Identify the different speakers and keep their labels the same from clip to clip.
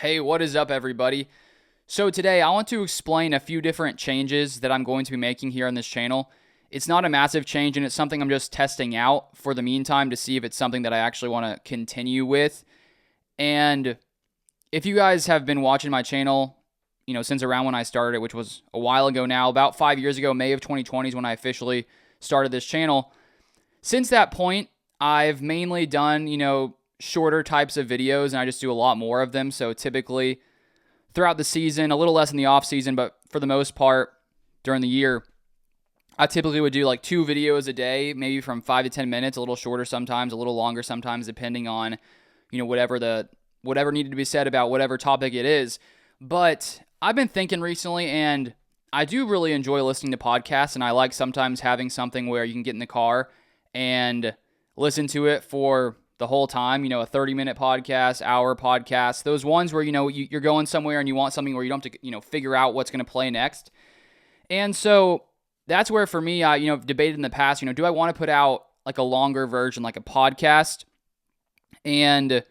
Speaker 1: Hey, what is up, everybody? So today I want to explain a few different changes that I'm going to be making here on this channel. It's not a massive change, and it's something I'm just testing out for the meantime to see if it's something that I actually want to continue with. And if you guys have been watching my channel, since around when I started it, which was a while ago now, about 5 years ago, May of 2020 is when I officially started this channel. Since that point, I've mainly done, shorter types of videos, and I just do a lot more of them. So typically throughout the season, a little less in the off season, but for the most part during the year, I typically would do like 2 videos a day, maybe from 5 to 10 minutes, a little shorter sometimes, a little longer sometimes, depending on, whatever needed to be said about whatever topic it is. But I've been thinking recently, and I do really enjoy listening to podcasts, and I like sometimes having something where you can get in the car and listen to it for the whole time, a 30-minute podcast, hour podcast, those ones where, you're going somewhere and you want something where you don't have to, figure out what's going to play next. And so that's where for me, I, debated in the past, do I want to put out like a longer version, like a podcast? And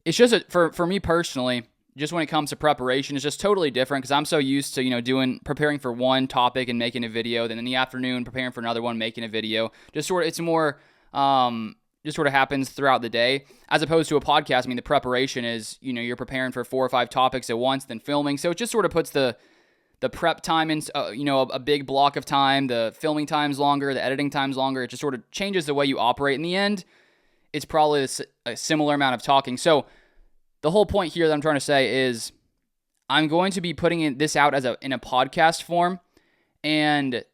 Speaker 1: it's just, for me personally, just when it comes to preparation, it's just totally different because I'm so used to, preparing for one topic and making a video, then in the afternoon, preparing for another one, making a video. It's more, just sort of happens throughout the day, as opposed to a podcast. I mean, the preparation is, you're preparing for 4 or 5 topics at once, then filming. So it just sort of puts the prep time in, a big block of time. The filming time's longer, the editing time's longer. It just sort of changes the way you operate. In the end, it's probably a similar amount of talking. So the whole point here that I'm trying to say is I'm going to be putting this out in a podcast form, and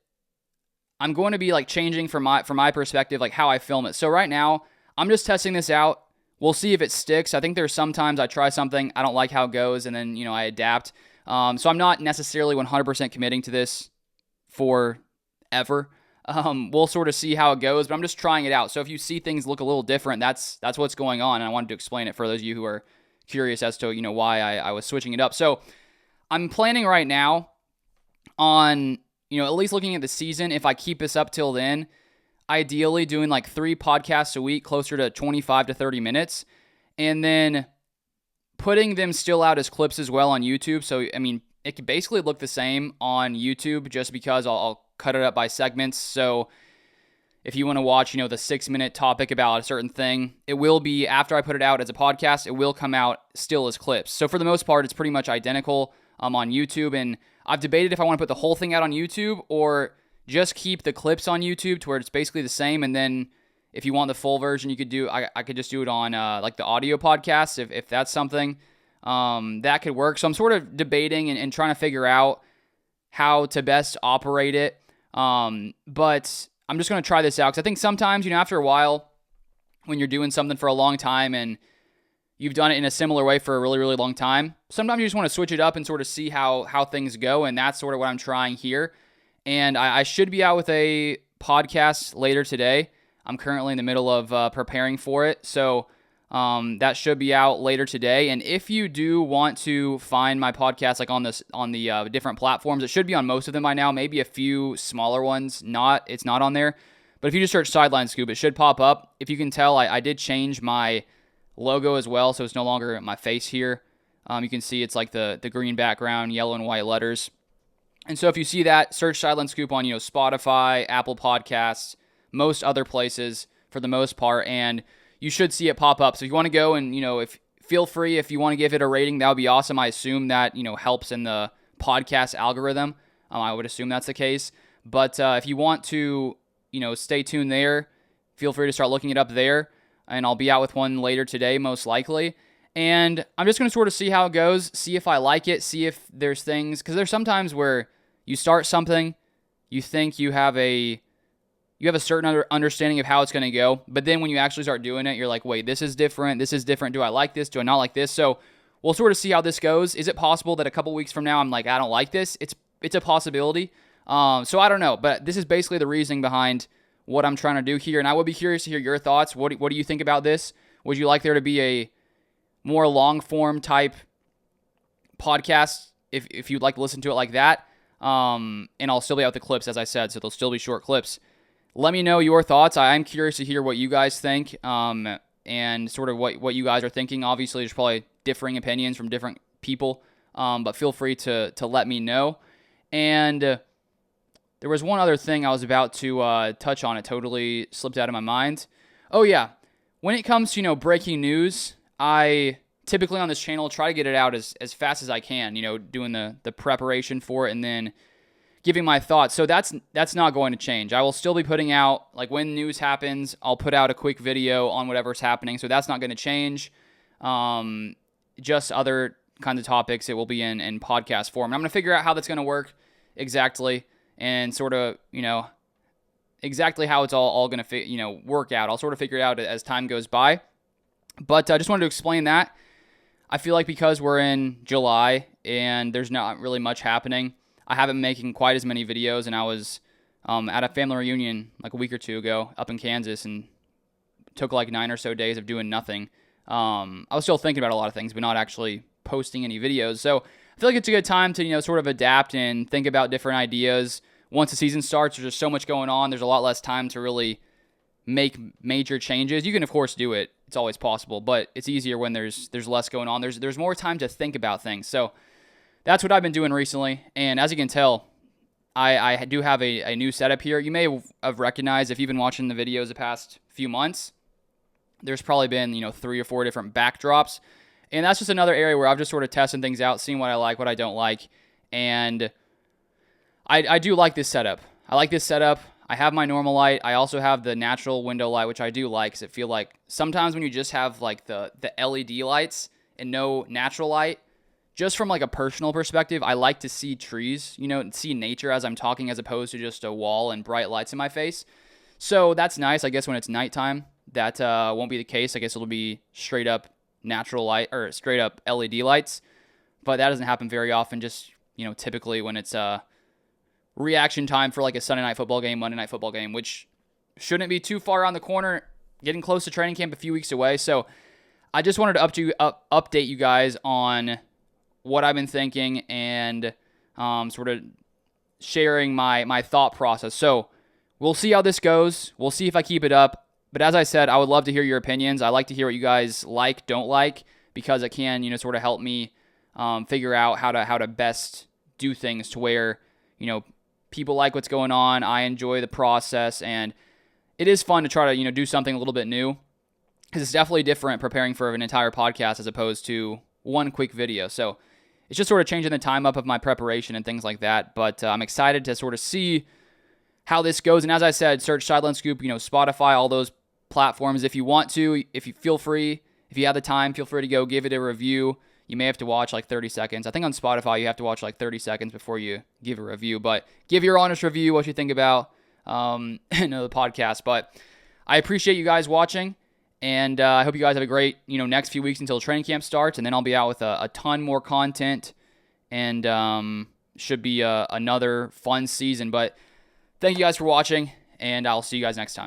Speaker 1: I'm going to be like changing from my perspective, like how I film it. So right now, I'm just testing this out. We'll see if it sticks. I think there's sometimes I try something, I don't like how it goes, and then, I adapt. So I'm not necessarily 100% committing to this forever. We'll sort of see how it goes, but I'm just trying it out. So if you see things look a little different, that's what's going on, and I wanted to explain it for those of you who are curious as to, why I was switching it up. So I'm planning right now on, at least looking at the season, if I keep this up till then, ideally doing like 3 podcasts a week, closer to 25 to 30 minutes, and then putting them still out as clips as well on YouTube. So, I mean, it could basically look the same on YouTube just because I'll cut it up by segments. So if you want to watch, the 6-minute topic about a certain thing, it will be, after I put it out as a podcast, it will come out still as clips. So for the most part, it's pretty much identical on YouTube, and I've debated if I want to put the whole thing out on YouTube or just keep the clips on YouTube to where it's basically the same, and then if you want the full version, you could do, I could just do it on like the audio podcast if that's something that could work. So I'm sort of debating and trying to figure out how to best operate it, but I'm just going to try this out because I think sometimes, after a while, when you're doing something for a long time and you've done it in a similar way for a really, really long time, sometimes you just want to switch it up and sort of see how things go, and that's sort of what I'm trying here. And I should be out with a podcast later today. I'm currently in the middle of preparing for it, so that should be out later today. And if you do want to find my podcast like on the different platforms, it should be on most of them by now. Maybe a few smaller ones, it's not on there. But if you just search Sideline Scoop, it should pop up. If you can tell, I did change my logo as well, so it's no longer my face here. You can see it's like the green background, yellow and white letters. And so if you see that, search Sideline Scoop on Spotify, Apple Podcasts, most other places for the most part, and you should see it pop up. So if you want to go and feel free, if you want to give it a rating, that would be awesome. I assume that helps in the podcast algorithm. I would assume that's the case. But if you want to stay tuned there, feel free to start looking it up there. And I'll be out with one later today, most likely. And I'm just going to sort of see how it goes, see if I like it, see if there's things, because there's sometimes where you start something, you think you have a certain understanding of how it's going to go, but then when you actually start doing it, you're like, wait, this is different, do I like this, do I not like this? So we'll sort of see how this goes. Is it possible that a couple weeks from now I'm like, I don't like this? It's a possibility. So I don't know, but this is basically the reasoning behind what I'm trying to do here, and I would be curious to hear your thoughts. What do you think about this? Would you like there to be a more long-form type podcast if you'd like to listen to it like that? And I'll still be out with the clips, as I said, so they'll still be short clips. Let me know your thoughts. I'm curious to hear what you guys think. and sort of what you guys are thinking. Obviously, there's probably differing opinions from different people, but feel free to let me know. And there was one other thing I was about to touch on. It totally slipped out of my mind. Oh, yeah. When it comes to, breaking news, I typically on this channel try to get it out as fast as I can, doing the preparation for it and then giving my thoughts. So that's not going to change. I will still be putting out, like when news happens, I'll put out a quick video on whatever's happening. So that's not going to change. Just other kinds of topics it will be in podcast form. And I'm going to figure out how that's going to work exactly and sort of, exactly how it's all going to work out. I'll sort of figure it out as time goes by. But I just wanted to explain that. I feel like because we're in July and there's not really much happening, I haven't been making quite as many videos, and I was at a family reunion like a week or two ago up in Kansas and took like 9 or so days of doing nothing. I was still thinking about a lot of things, but not actually posting any videos. So I feel like it's a good time to, sort of adapt and think about different ideas. Once the season starts, there's just so much going on. There's a lot less time to really make major changes. You can, of course, do it. It's always possible, but it's easier when there's less going on. There's more time to think about things. So that's what I've been doing recently. And as you can tell, I do have a new setup here. You may have recognized, if you've been watching the videos the past few months, there's probably been, 3 or 4 different backdrops. And that's just another area where I've just sort of testing things out, seeing what I like, what I don't like. And I do like this setup. I like this setup. I have my normal light. I also have the natural window light, which I do like, because it feel like sometimes when you just have like the LED lights and no natural light, just from like a personal perspective, I like to see trees, see nature as I'm talking, as opposed to just a wall and bright lights in my face. So that's nice. I guess when it's nighttime, that won't be the case. I guess it'll be straight up natural light or straight up LED lights, but that doesn't happen very often. Just, typically when it's reaction time for like a Sunday night football game, Monday night football game, which shouldn't be too far around the corner, getting close to training camp a few weeks away. So I just wanted to update you guys on what I've been thinking and sort of sharing my thought process. So we'll see how this goes. We'll see if I keep it up. But as I said, I would love to hear your opinions. I like to hear what you guys like, don't like, because it can, sort of help me figure out how to best do things to where, people like what's going on. I enjoy the process, and it is fun to try to, do something a little bit new, because it's definitely different preparing for an entire podcast as opposed to one quick video. So it's just sort of changing the time up of my preparation and things like that. But I'm excited to sort of see how this goes. And as I said, search Sideline Scoop, Spotify, all those platforms. If you want to, if you have the time, feel free to go give it a review. You may have to watch like 30 seconds. I think on Spotify, you have to watch like 30 seconds before you give a review. But give your honest review, what you think about the podcast. But I appreciate you guys watching. And I hope you guys have a great, next few weeks until training camp starts. And then I'll be out with a ton more content. And should be another fun season. But thank you guys for watching. And I'll see you guys next time.